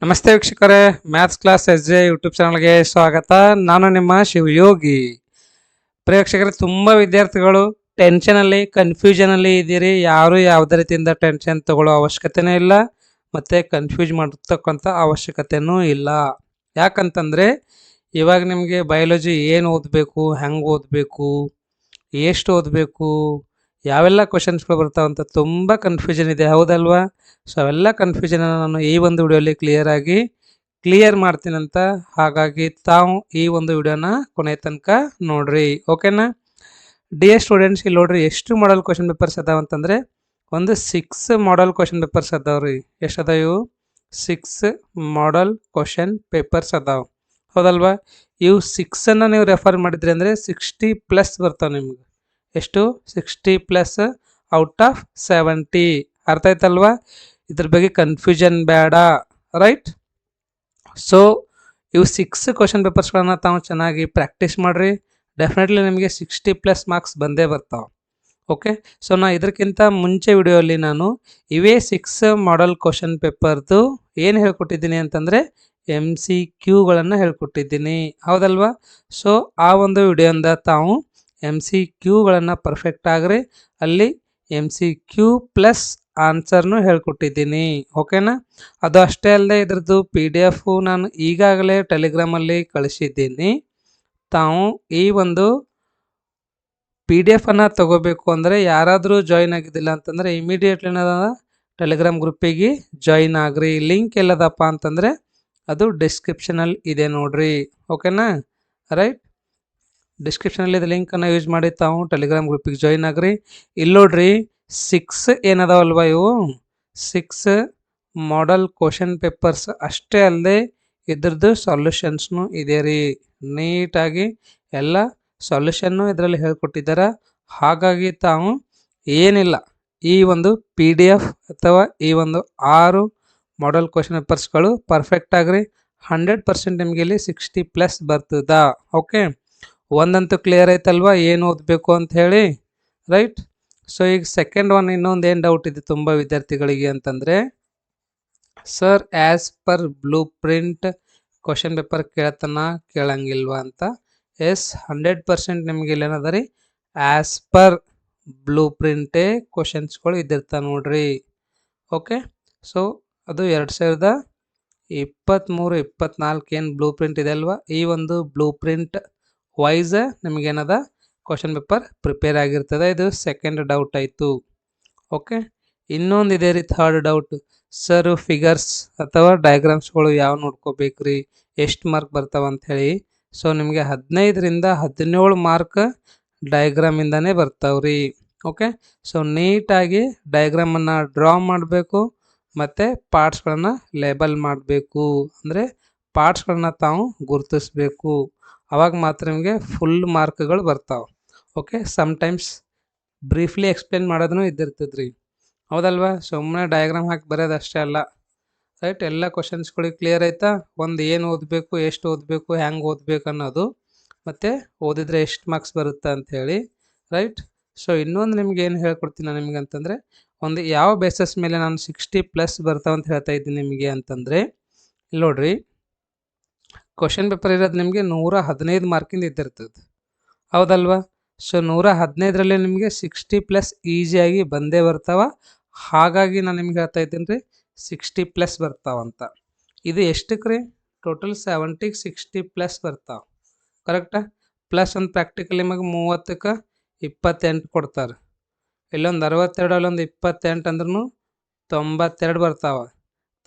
ನಮಸ್ತೆ ವೀಕ್ಷಕರೇ, maths class S J YouTube ಚಾನಲ್ಗೆ ಸ್ವಾಗತ. ನಾನು ನಿಮ್ಮ ಶಿವಯೋಗಿ. ಪ್ರೇಕ್ಷಕರೇ, ತುಂಬ ವಿದ್ಯಾರ್ಥಿಗಳು ಟೆನ್ಷನಲ್ಲಿ ಕನ್ಫ್ಯೂಷನಲ್ಲಿ ಇದ್ದೀರಿ. ಯಾರು ಯಾವುದೇ ರೀತಿಯಿಂದ ಟೆನ್ಷನ್ ತಗೊಳ್ಳೋ ಅವಶ್ಯಕತೆಯೂ ಇಲ್ಲ, ಮತ್ತು ಕನ್ಫ್ಯೂಸ್ ಮಾಡತಕ್ಕಂಥ ಅವಶ್ಯಕತೆಯೂ ಇಲ್ಲ. ಯಾಕಂತಂದರೆ ಇವಾಗ ನಿಮಗೆ ಬಯಾಲಜಿ ಏನು ಓದಬೇಕು, ಹೆಂಗೆ ಓದಬೇಕು, ಎಷ್ಟು ಓದಬೇಕು, ಯಾವೆಲ್ಲ ಕ್ವಶನ್ಸ್ಗಳು ಬರ್ತಾವಂತ ತುಂಬ ಕನ್ಫ್ಯೂಷನ್ ಇದೆ, ಹೌದಲ್ವಾ? ಸೊ ಅವೆಲ್ಲ ಕನ್ಫ್ಯೂಷನನ್ನು ನಾನು ಈ ಒಂದು ವಿಡಿಯೋಲಿ ಕ್ಲಿಯರ್ ಮಾಡ್ತೀನಂತ. ಹಾಗಾಗಿ ತಾವು ಈ ಒಂದು ವಿಡಿಯೋನ ಕೊನೆ ತನಕ ನೋಡ್ರಿ, ಓಕೆನಾ? ಡಿಯರ್ ಸ್ಟೂಡೆಂಟ್ಸ್, ಇಲ್ಲಿ ನೋಡ್ರಿ ಎಷ್ಟು ಮಾಡಲ್ ಕ್ವಶನ್ ಪೇಪರ್ಸ್ ಅದಾವ ಅಂತಂದರೆ ಒಂದು 6 ಮಾಡಲ್ ಕ್ವಶನ್ ಪೇಪರ್ಸ್ ಅದಾವ್ರಿ. ಎಷ್ಟು ಅದಾವ ಇವು? 6 ಮಾಡಲ್ ಕ್ವಶನ್ ಪೇಪರ್ಸ್ ಅದಾವ, ಹೌದಲ್ವಾ? ಇವು 6ಅನ್ನು ನೀವು ರೆಫರ್ ಮಾಡಿದ್ರಿ ಅಂದರೆ 60+ ಬರ್ತಾವೆ ನಿಮ್ಗೆ. ಎಷ್ಟು? 60+ ಔಟ್ ಆಫ್ 70. ಅರ್ಥ ಆಯ್ತಲ್ವಾ? ಇದ್ರ ಬಗ್ಗೆ ಕನ್ಫ್ಯೂಷನ್ ಬೇಡ, ರೈಟ್? ಸೊ ಇವು 6 ಕ್ವಶನ್ ಪೇಪರ್ಸ್ಗಳನ್ನ ತಾವು ಚೆನ್ನಾಗಿ ಪ್ರಾಕ್ಟೀಸ್ ಮಾಡಿರಿ. ಡೆಫಿನೆಟ್ಲಿ ನಿಮಗೆ 60+ ಮಾರ್ಕ್ಸ್ ಬಂದೇ ಬರ್ತಾವೆ, ಓಕೆ? ಸೊ ನಾ ಇದಕ್ಕಿಂತ ಮುಂಚೆ ವಿಡಿಯೋಲಿ ನಾನು ಇವೇ 6 ಮಾಡಲ್ ಕ್ವಶನ್ ಪೇಪರ್ದು ಏನು ಹೇಳ್ಕೊಟ್ಟಿದ್ದೀನಿ ಅಂತಂದರೆ MCQಗಳನ್ನು ಹೇಳ್ಕೊಟ್ಟಿದ್ದೀನಿ, ಹೌದಲ್ವಾ? ಸೊ ಆ ಒಂದು ವಿಡಿಯೋಯಿಂದ ತಾವು MCQಗಳನ್ನು ಪರ್ಫೆಕ್ಟ್ ಆಗ್ರಿ. ಅಲ್ಲಿ MCQ ಪ್ಲಸ್ ಆನ್ಸರ್ನು ಹೇಳ್ಕೊಟ್ಟಿದ್ದೀನಿ, ಓಕೆನಾ? ಅದು ಅಷ್ಟೇ ಅಲ್ಲದೆ ಇದ್ರದ್ದು PDF ನಾನು ಈಗಾಗಲೇ ಟೆಲಿಗ್ರಾಮಲ್ಲಿ ಕಳಿಸಿದ್ದೀನಿ. ತಾವು ಈ ಒಂದು PDF ತಗೋಬೇಕು ಅಂದರೆ ಯಾರಾದರೂ ಜಾಯಿನ್ ಆಗಿದ್ದಿಲ್ಲ ಅಂತಂದರೆ ಇಮಿಡಿಯೇಟ್ಲಿ ಟೆಲಿಗ್ರಾಮ್ ಗ್ರೂಪಿಗೆ ಜಾಯಿನ್ ಆಗ್ರಿ. ಲಿಂಕ್ ಎಲ್ಲದಪ್ಪ ಅಂತಂದರೆ ಅದು ಡಿಸ್ಕ್ರಿಪ್ಷನಲ್ಲಿ ಇದೆ ನೋಡ್ರಿ, ಓಕೆನಾ? ರೈಟ್, ಡಿಸ್ಕ್ರಿಪ್ಷನಲ್ಲಿ ಇದು ಲಿಂಕನ್ನು ಯೂಸ್ ಮಾಡಿ ತಾವು ಟೆಲಿಗ್ರಾಮ್ ಗ್ರೂಪಿಗೆ ಜಾಯಿನ್ ಆಗ್ರಿ. ಇಲ್ಲಿ ನೋಡ್ರಿ 6 ಏನದಾವಲ್ವ, ಇವು 6 ಮಾಡಲ್ ಕ್ವಶನ್ ಪೇಪರ್ಸ್ ಅಷ್ಟೇ ಅಲ್ಲದೆ ಇದ್ರದ್ದು ಸೊಲ್ಯೂಷನ್ಸ್ನು ಇದೆ ರೀ. ನೀಟಾಗಿ ಎಲ್ಲ ಸೊಲ್ಯೂಷನ್ನು ಇದರಲ್ಲಿ ಹೇಳ್ಕೊಟ್ಟಿದ್ದಾರೆ. ಹಾಗಾಗಿ ತಾವು ಏನಿಲ್ಲ, ಈ ಒಂದು PDF ಅಥವಾ ಈ ಒಂದು 6 ಮಾಡಲ್ ಕ್ವಶನ್ ಪೇಪರ್ಸ್ಗಳು ಪರ್ಫೆಕ್ಟ್ ಆಗ್ರಿ. 100% ನಿಮಗೆ ಇಲ್ಲಿ 60+ ಬರ್ತದ, ಓಕೆ? ಒಂದಂತೂ ಕ್ಲಿಯರ್ ಐತಲ್ವಾ ಏನು ಓದಬೇಕು ಅಂತ ಹೇಳಿ, ರೈಟ್? ಸೊ ಈಗ ಸೆಕೆಂಡ್ ಒನ್, ಇನ್ನೊಂದು ಏನು ಡೌಟ್ ಇದೆ ತುಂಬ ವಿದ್ಯಾರ್ಥಿಗಳಿಗೆ ಅಂತಂದರೆ, sir as per blueprint question paper ಕೇಳಂಗಿಲ್ವಾ ಅಂತ. ಎಸ್, 100% ನಿಮಗೆ ಇಲ್ಲಿ ಏನದ ರೀ, ಆ್ಯಸ್ ಪರ್ ಬ್ಲೂ ಪ್ರಿಂಟೇ ಕ್ವಶನ್ಸ್ಗಳು ಇದ್ದಿರ್ತಾವೆ ನೋಡ್ರಿ, ಓಕೆ? ಸೊ ಅದು 2023-24 ಏನು ಬ್ಲೂ ಪ್ರಿಂಟ್ ಇದೆ ಅಲ್ವಾ, ಈ ಒಂದು ಬ್ಲೂ ಪ್ರಿಂಟ್ ವೈಸ್ ನಿಮಗೇನದ ಕ್ವಶನ್ ಪೇಪರ್ ಪ್ರಿಪೇರ್ ಆಗಿರ್ತದೆ. ಇದು ಸೆಕೆಂಡ್ ಡೌಟ್ ಆಯಿತು, ಓಕೆ? ಇನ್ನೊಂದು ಇದೆ ರೀ, ಥರ್ಡ್ ಡೌಟ್. ಸರ್ ಫಿಗರ್ಸ್ ಅಥವಾ ಡಯಾಗ್ರಾಮ್ಸ್ಗಳು ಯಾವ ನೋಡ್ಕೋಬೇಕು ರೀ, ಎಷ್ಟು ಮಾರ್ಕ್ ಬರ್ತಾವ ಅಂಥೇಳಿ. ಸೊ ನಿಮಗೆ 15ರಿಂದ 17 ಮಾರ್ಕ್ ಡಯಾಗ್ರಾಮಿಂದನೇ ಬರ್ತಾವ್ರಿ, ಓಕೆ? ಸೊ ನೀಟಾಗಿ ಡಯಾಗ್ರಾಮನ್ನು ಡ್ರಾ ಮಾಡಬೇಕು ಮತ್ತು ಪಾರ್ಟ್ಸ್ಗಳನ್ನು ಲೇಬಲ್ ಮಾಡಬೇಕು. ಅಂದರೆ ಪಾರ್ಟ್ಸ್ಗಳನ್ನ ತಾವು ಗುರುತಿಸ್ಬೇಕು, ಅವಾಗ ಮಾತ್ರ ನಿಮಗೆ ಫುಲ್ ಮಾರ್ಕ್ಗಳು ಬರ್ತಾವೆ, ಓಕೆ? ಸಮ್ಟೈಮ್ಸ್ ಬ್ರೀಫ್ಲಿ ಎಕ್ಸ್ಪ್ಲೇನ್ ಮಾಡೋದನ್ನು ಇದ್ದಿರ್ತದ್ರಿ, ಹೌದಲ್ವಾ? ಸುಮ್ಮನೆ ಡಯಾಗ್ರಾಮ್ ಹಾಕಿ ಬರೋದು ಅಷ್ಟೇ ಅಲ್ಲ, ರೈಟ್? ಎಲ್ಲ ಕ್ವಶನ್ಸ್ಗಳಿಗೆ ಕ್ಲಿಯರ್ ಆಯ್ತಾ? ಒಂದು ಏನು ಓದಬೇಕು, ಎಷ್ಟು ಓದಬೇಕು, ಹೆಂಗೆ ಓದಬೇಕು ಅನ್ನೋದು, ಮತ್ತು ಓದಿದರೆ ಎಷ್ಟು ಮಾರ್ಕ್ಸ್ ಬರುತ್ತೆ ಅಂಥೇಳಿ, ರೈಟ್? ಸೊ ಇನ್ನೊಂದು ನಿಮ್ಗೆ ಏನು ಹೇಳ್ಕೊಡ್ತೀನಿ ನಾನು ನಿಮ್ಗೆ ಅಂತಂದರೆ, ಒಂದು ಯಾವ ಬೇಸಸ್ ಮೇಲೆ ನಾನು 60+ ಬರ್ತಾವಂತ ಹೇಳ್ತಾ ಇದ್ದೀನಿ ನಿಮಗೆ ಅಂತಂದರೆ, ಇಲ್ಲಿ ನೋಡ್ರಿ, ಕ್ವಶನ್ ಪೇಪರ್ ಇರೋದು ನಿಮಗೆ 115 ಮಾರ್ಕಿಂದ ಇದ್ದಿರ್ತದೆ, ಹೌದಲ್ವಾ? ಸೊ 115ರಲ್ಲಿ ನಿಮಗೆ 60+ ಈಸಿಯಾಗಿ ಬಂದೇ ಬರ್ತಾವ. ಹಾಗಾಗಿ ನಾನು ನಿಮ್ಗೆ ಹೇಳ್ತಾ ಇದ್ದೀನಿ ರೀ, 60+ ಬರ್ತಾವಂತ. ಇದು ಎಷ್ಟಕ್ಕೆ ರೀ? ಟೋಟಲ್ 70ಗೆ 60+ ಬರ್ತಾವೆ, ಕರೆಕ್ಟಾ? ಪ್ಲಸ್ ಒಂದು ಪ್ರಾಕ್ಟಿಕಲ್ ನಿಮಗೆ 30ಕ್ಕೆ 28 ಕೊಡ್ತಾರೆ. ಇಲ್ಲೊಂದು 62, ಅಲ್ಲೊಂದು 28 ಅಂದ್ರೂ 92 ಬರ್ತಾವೆ.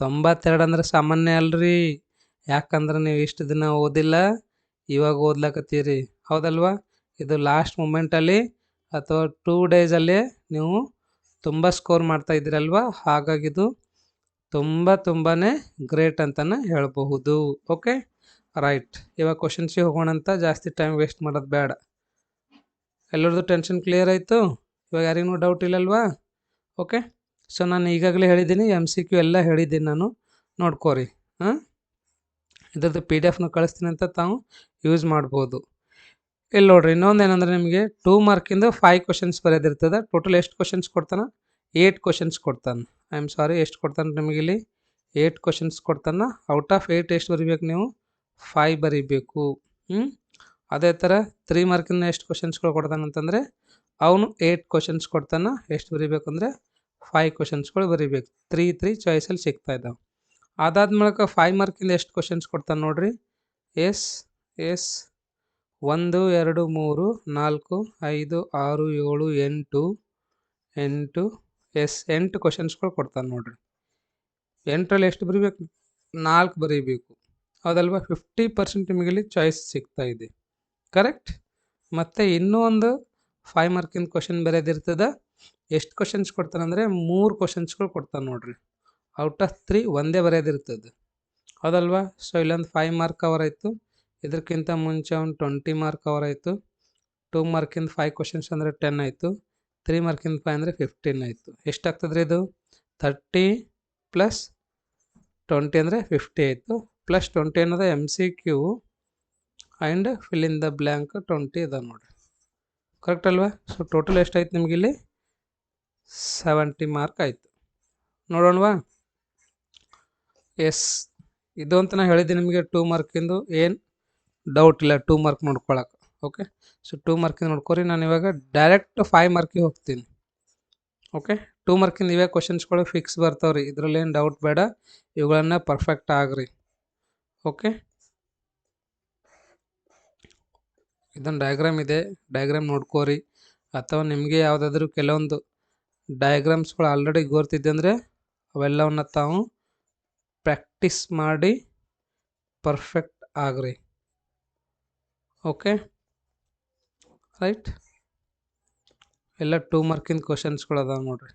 92 ಅಂದ್ರೆ ಸಾಮಾನ್ಯ ಅಲ್ರಿ, ಯಾಕಂದ್ರೆ ನೀವು ಇಷ್ಟು ದಿನ ಓದಿಲ್ಲ, ಇವಾಗ ಓದ್ಲಕತ್ತೀರಿ, ಹೌದಲ್ವಾ? ಇದು ಲಾಸ್ಟ್ ಮೂಮೆಂಟಲ್ಲಿ ಅಥವಾ 2 ಡೇಸಲ್ಲಿ ನೀವು ತುಂಬ ಸ್ಕೋರ್ ಮಾಡ್ತಾ ಇದ್ದೀರಲ್ವ, ಹಾಗಾಗಿದು ತುಂಬಾ ಗ್ರೇಟ್ ಅಂತಲೇ ಹೇಳಬಹುದು, ಓಕೆ? ರೈಟ್, ಇವಾಗ ಕ್ವಶನ್ಸಿಗೆ ಹೋಗೋಣ ಅಂತ. ಜಾಸ್ತಿ ಟೈಮ್ ವೇಸ್ಟ್ ಮಾಡೋದು ಬೇಡ. ಎಲ್ಲರದ್ದು ಟೆನ್ಷನ್ ಕ್ಲಿಯರ್ ಆಯಿತು? ಇವಾಗ ಯಾರಿಗೂ ಡೌಟ್ ಇಲ್ಲಲ್ವಾ? ಓಕೆ? ಸೊ ನಾನು ಈಗಾಗಲೇ ಹೇಳಿದ್ದೀನಿ, MCQ ಎಲ್ಲ ಹೇಳಿದ್ದೀನಿ ನಾನು, ನೋಡ್ಕೋರಿ. ಇದ್ರದ್ದು PDF ಕಳಿಸ್ತೀನಿ ಅಂತ ತಾವು ಯೂಸ್ ಮಾಡ್ಬೋದು. ಇಲ್ಲಿ ನೋಡ್ರಿ, ಇನ್ನೊಂದು ಏನಂದರೆ ನಿಮಗೆ 2 ಮಾರ್ಕಿಂದು 5 ಕ್ವಶನ್ಸ್ ಬರೆದಿರ್ತದೆ. ಟೋಟಲ್ ಎಷ್ಟು ಕ್ವಶನ್ಸ್ ಕೊಡ್ತಾನೆ? 8 ಕ್ವಶನ್ಸ್ ಕೊಡ್ತಾನೆ. ಐ ಆಮ್ ಸಾರಿ, ಎಷ್ಟು ಕೊಡ್ತಾನೆ ನಿಮಗೆ ಇಲ್ಲಿ? 8 ಕ್ವಶನ್ಸ್ ಕೊಡ್ತಾನೆ. ಔಟ್ ಆಫ್ 8 ಎಷ್ಟು ಬರಿಬೇಕು ನೀವು? 5 ಬರಿಬೇಕು. ಅದೇ ಥರ 3 ಮಾರ್ಕಿನ ಎಷ್ಟು ಕ್ವಶನ್ಸ್ಗಳು ಕೊಡ್ತಾನೆ ಅಂತಂದರೆ ಅವನು 8 ಕ್ವಶನ್ಸ್ ಕೊಡ್ತಾನೆ. ಎಷ್ಟು ಬರಿಬೇಕು ಅಂದರೆ 5 ಕ್ವಶನ್ಸ್ಗಳು ಬರಿಬೇಕು. 3 ಚಾಯ್ಸಲ್ಲಿ ಸಿಗ್ತಾ ಇದ್ದಾವೆ. ಅದಾದ ಮೂಲಕ 5 ಮಾರ್ಕಿಂದ ಎಷ್ಟು ಕ್ವಶನ್ಸ್ ಕೊಡ್ತಾನೆ ನೋಡ್ರಿ. ಎಸ್ 1 2 3 4 5 6 7 8 8 ಕ್ವಶನ್ಸ್ಗಳು ಕೊಡ್ತಾನೆ ನೋಡ್ರಿ. 8ರಲ್ಲಿ ಎಷ್ಟು ಬರಿಬೇಕು? 4 ಬರೀಬೇಕು. ಹೌದಲ್ವಾ? 50% ನಿಮಗೆ ಇಲ್ಲಿ ಚಾಯ್ಸ್ ಸಿಗ್ತಾ ಇದೆ. ಕರೆಕ್ಟ್. ಮತ್ತು ಇನ್ನೂ ಒಂದು 5 ಮಾರ್ಕಿನ ಕ್ವಶನ್ ಬರೆಯೋದಿರ್ತದೆ. ಎಷ್ಟು ಕ್ವಶನ್ಸ್ ಕೊಡ್ತಾನೆ ಅಂದರೆ 3 ಕ್ವಶನ್ಸ್ಗಳು ಕೊಡ್ತಾನೆ ನೋಡ್ರಿ. ಔಟ್ ಆಫ್ 3 ಒಂದೇ ಬರೆಯೋದಿರ್ತದೆ. ಹೌದಲ್ವಾ? ಸೊ ಇಲ್ಲೊಂದು 5 ಮಾರ್ಕ್ ಕವರ್ ಆಯಿತು. ಇದಕ್ಕಿಂತ ಮುಂಚೆ ಒಂದು 20 ಮಾರ್ಕ್ ಕವರ್ ಆಯಿತು. 2 ಮಾರ್ಕಿಂದ 5 ಕ್ವಶನ್ಸ್ ಅಂದರೆ 10 ಆಯಿತು. 3 ಮಾರ್ಕಿಂದ 5 ಅಂದರೆ 15 ಆಯಿತು. ಎಷ್ಟಾಗ್ತದೆ ರೀ ಇದು? 30 + 20 ಅಂದರೆ 50 ಆಯಿತು. + 20 ಅನ್ನೋದು MCQ and fill in the blank 20 ಇದೆ ನೋಡಿರಿ. ಕರೆಕ್ಟ್ ಅಲ್ವಾ? ಸೊ ಟೋಟಲ್ ಎಷ್ಟಾಯ್ತು ನಿಮಗಿಲ್ಲಿ? 70 ಮಾರ್ಕ್ ಆಯಿತು. ನೋಡೋಣವಾ? ಎಸ್, ಇದು ಅಂತ ನಾನು ಹೇಳಿದ್ದೆ ನಿಮಗೆ 2 ಮಾರ್ಕಿಂದು ಏನು ಡೌಟ್ ಇಲ್ಲ 2 ಮಾರ್ಕ್ ನೋಡ್ಕೊಳಕ್ಕೆ. ಓಕೆ, ಸೊ 2 ಮಾರ್ಕಿಂದ ನೋಡ್ಕೊರಿ. ನಾನು ಇವಾಗ ಡೈರೆಕ್ಟ್ 5 ಮಾರ್ಕಿಗೆ ಹೋಗ್ತೀನಿ. ಓಕೆ, 2 ಮಾರ್ಕಿಂದ ಇವೇ ಕ್ವಶನ್ಸ್ಗಳು ಫಿಕ್ಸ್ ಬರ್ತಾವ್ರಿ. ಇದರಲ್ಲಿ ಏನು ಡೌಟ್ ಬೇಡ, ಇವುಗಳನ್ನ ಪರ್ಫೆಕ್ಟ್ ಆಗ್ರಿ. ಓಕೆ, ಇದೊಂದು ಡಯಾಗ್ರಾಮ್ ಇದೆ, ಡಯಾಗ್ರಾಮ್ ನೋಡ್ಕೋರಿ. ಅಥವಾ ನಿಮಗೆ ಯಾವುದಾದ್ರೂ ಕೆಲವೊಂದು ಡಯಾಗ್ರಾಮ್ಸ್ಗಳು ಆಲ್ರೆಡಿ ಗೊತ್ತಿದೆ ಅಂದರೆ ಅವೆಲ್ಲವನ್ನ ತಾವು ಪ್ರಾಕ್ಟೀಸ್ ಮಾಡಿ ಪರ್ಫೆಕ್ಟ್ ಆಗ್ರಿ. ಓಕೆ ರೈಟ್, ಎಲ್ಲ 2 ಮಾರ್ಕಿನ ಕ್ವಶನ್ಸ್ಗಳು ಅದಾವೆ ನೋಡ್ರಿ.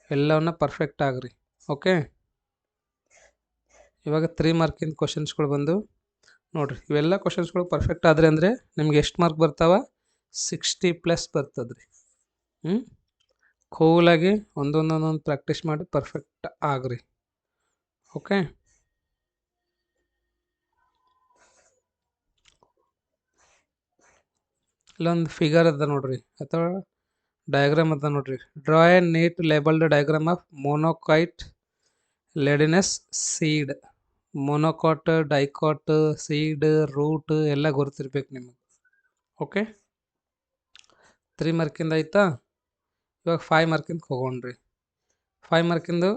ಎಲ್ಲವನ್ನ ಪರ್ಫೆಕ್ಟ್ ಆಗ್ರಿ. ಓಕೆ, ಇವಾಗ 3 ಮಾರ್ಕಿನ ಕ್ವಶನ್ಸ್ಗಳು ಬಂದು ನೋಡ್ರಿ. ಇವೆಲ್ಲ ಕ್ವಶನ್ಸ್ಗಳು ಪರ್ಫೆಕ್ಟ್ ಆದರೆ ಅಂದರೆ ನಿಮ್ಗೆ ಎಷ್ಟು ಮಾರ್ಕ್ ಬರ್ತಾವ? 60+ ಬರ್ತದೆ ರೀ. ಕೂಲಾಗಿ ಒಂದೊಂದೊಂದೊಂದು ಪ್ರಾಕ್ಟೀಸ್ ಮಾಡಿ ಪರ್ಫೆಕ್ಟ್ ಆಗ್ರಿ. ಓಕೆ, ಇಲ್ಲೊಂದು ಫಿಗರ್ ಅದ ನೋಡ್ರಿ, ಅಥವಾ ಡಯಾಗ್ರಾಮ್ ಅದ ನೋಡ್ರಿ. Draw a neat labelled diagram of monocotyledonous seed. Monocot, dicot, seed, root ಎಲ್ಲ ಗೊತ್ತಿರ್ಬೇಕು ನಿಮಗೆ. ಓಕೆ, 3 ಮಾರ್ಕಿಂದ ಆಯ್ತಾ. ಇವಾಗ 5 ಮಾರ್ಕಿಂದ ಹೋಗೋಣ್ರಿ. 5 ಮಾರ್ಕಿಂದು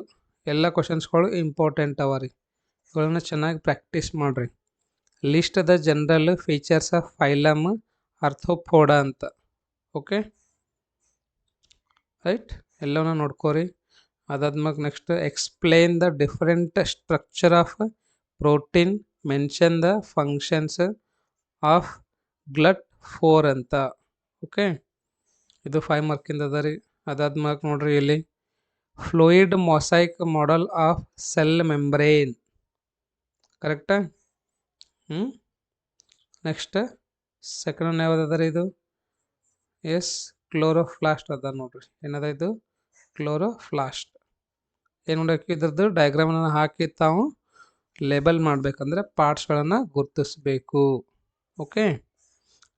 ಎಲ್ಲ ಕ್ವಶನ್ಸ್ಗಳು ಇಂಪಾರ್ಟೆಂಟ್ ಅವ ರೀ. ಇವುಗಳನ್ನ ಚೆನ್ನಾಗಿ ಪ್ರಾಕ್ಟೀಸ್ ಮಾಡಿರಿ. List the general features of phylum Arthropoda ಅಂತ. ಓಕೆ ರೈಟ್, ಎಲ್ಲವನ್ನ ನೋಡ್ಕೋರಿ. ಅದಾದ್ಮೇಲೆ next explain the different structure of protein, mention the functions of GLUT4 ಅಂತ. ಓಕೆ, ಇದು 5 ಮಾರ್ಕಿಂದ ಅದ ರೀ. ಅದಾದ್ಮೇಲೆ ನೋಡ್ರಿ ಇಲ್ಲಿ fluid mosaic model of cell membrane. ಕರೆಕ್ಟಾ? ನೆಕ್ಸ್ಟ್ ಸೆಕೆಂಡ್ ಯಾವ್ದು ರೀ? ಇದು ಎಸ್ ಕ್ಲೋರೋಫ್ಲಾಸ್ಟ್ ಅದ ನೋಡ್ರಿ. ಏನದ ಇದು? ಕ್ಲೋರೋಫ್ಲಾಸ್ಟ್. ಏನು ಮಾಡಬೇಕು? ಇದ್ರದ್ದು ಡಯಾಗ್ರಾಮನ್ನು ಹಾಕಿ ತಾವು ಲೇಬಲ್ ಮಾಡಬೇಕಂದ್ರೆ ಪಾರ್ಟ್ಸ್ಗಳನ್ನು ಗುರುತಿಸ್ಬೇಕು. ಓಕೆ,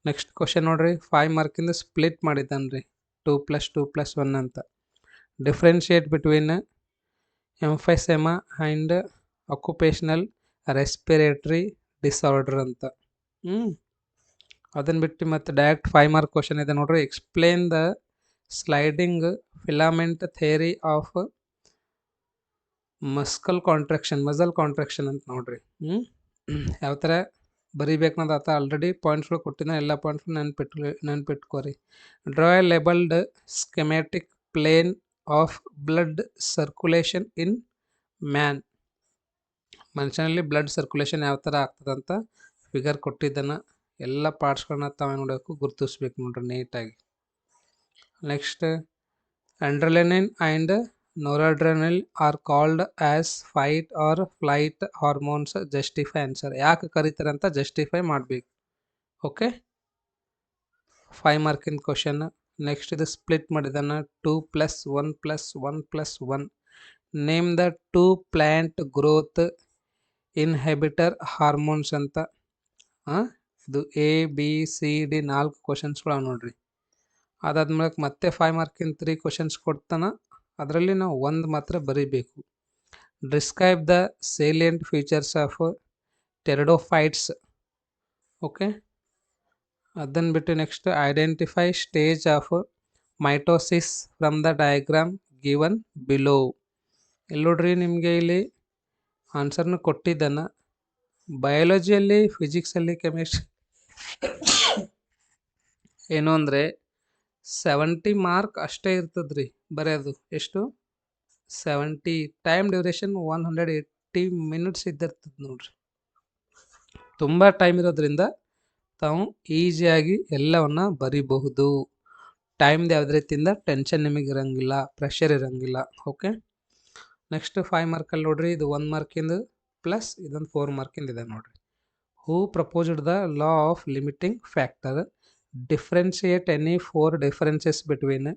ನೆಕ್ಸ್ಟ್ ಕ್ವಶನ್ ನೋಡ್ರಿ. 5 ಮಾರ್ಕಿಂದ ಸ್ಪ್ಲಿಟ್ ಮಾಡಿದ್ದಾನೆ ರೀ, 2 + 2 + 1 ಅಂತ. Differentiate between emphysema and occupational respiratory disorder ಅಂತ. ಅದನ್ನು ಬಿಟ್ಟು ಮತ್ತೆ ಡೈರೆಕ್ಟ್ 5 ಮಾರ್ಕ್ ಕ್ವಶನ್ ಇದೆ ನೋಡ್ರಿ. Explain the sliding filament theory of muscle contraction ಅಂತ ನೋಡ್ರಿ. ಯಾವ ಥರ ಬರೀಬೇಕನ್ನೋದು ಆತ ಆಲ್ರೆಡಿ ಪಾಯಿಂಟ್ಸ್ಗಳು ಕೊಟ್ಟಿದ್ದ. ಎಲ್ಲ ಪಾಯಿಂಟ್ಸ್ಗಳು ನೆನ್ಪಿಟ್ಕೋರಿ. Draw a labelled schematic plane of blood circulation in man. ಮನುಷ್ಯನಲ್ಲಿ ಬ್ಲಡ್ ಸರ್ಕ್ಯುಲೇಷನ್ ಯಾವ ಥರ ಆಗ್ತದಂತ ಫಿಗರ್ ಕೊಟ್ಟಿದ್ದಾನ. ಎಲ್ಲ ಪಾರ್ಟ್ಸ್ಗಳನ್ನ ತಾವೇನು ಮಾಡಬೇಕು? ಗುರುತಿಸ್ಬೇಕು ನೋಡ್ರಿ ನೀಟಾಗಿ. Next adrenaline and noradrenaline are called as fight or flight hormones. Justify answer. ಯಾಕೆ ಕರೀತಾರೆ ಅಂತ ಜಸ್ಟಿಫೈ ಮಾಡಬೇಕು. ಓಕೆ, 5 ಮಾರ್ಕಿನ ಕ್ವಶನ್. ನೆಕ್ಸ್ಟ್ ಇದು ಸ್ಪ್ಲಿಟ್ ಮಾಡಿದಾನ 2 + 1 + 1 + 1. Name the 2 plant growth inhibitor hormones ಅಂತ. ಇದು ABCD 4 ಕ್ವಶನ್ಸ್ಗಳು ನೋಡ್ರಿ. ಅದಾದ್ಮೇಲೆ ಮತ್ತೆ 5 ಮಾರ್ಕಿನ 3 ಕ್ವಶನ್ಸ್ ಕೊಡ್ತಾನೆ. ಅದರಲ್ಲಿ ನಾವು ಒಂದು ಮಾತ್ರ ಬರೀಬೇಕು. Describe the salient features of pteridophytes. Okay, ಅದನ್ನು ಬಿಟ್ಟು next identify stage of mitosis from the diagram given below. ಇಲ್ಲಿ ನೋಡ್ರಿ, ನಿಮಗೆ ಇಲ್ಲಿ ಆನ್ಸರ್ನ ಕೊಟ್ಟಿದ್ದಾನ. ಬಯಾಲಜಿಯಲ್ಲಿ, ಫಿಸಿಕ್ಸಲ್ಲಿ, ಕೆಮಿಸ್ಟ್ರಿ ಏನು ಅಂದರೆ 70 ಮಾರ್ಕ್ ಅಷ್ಟೇ ಇರ್ತದ್ರಿ ಬರೆಯೋದು. ಎಷ್ಟು? 70. ಟೈಮ್ ಡ್ಯೂರೇಷನ್ 180 ಮಿನಿಟ್ಸ್ ಇದ್ದಿರ್ತದೆ ನೋಡ್ರಿ. ತುಂಬ ಟೈಮ್ ಇರೋದ್ರಿಂದ ತಾವು ಈಸಿಯಾಗಿ ಎಲ್ಲವನ್ನ ಬರಿಬಹುದು. ಟೈಮ್ದು ಯಾವುದೇ ರೀತಿಯಿಂದ ಟೆನ್ಷನ್ ನಿಮಗೆ ಇರಂಗಿಲ್ಲ, ಪ್ರೆಷರ್ ಇರಂಗಿಲ್ಲ. ಓಕೆ, ನೆಕ್ಸ್ಟ್ 5 ಮಾರ್ಕಲ್ಲಿ ನೋಡ್ರಿ, ಇದು 1 ಮಾರ್ಕಿಂದು ಪ್ಲಸ್ ಇದೊಂದು 4 ಮಾರ್ಕಿಂದ ಇದೆ ನೋಡ್ರಿ. Who proposed the law of limiting factor, differentiate any 4 differences between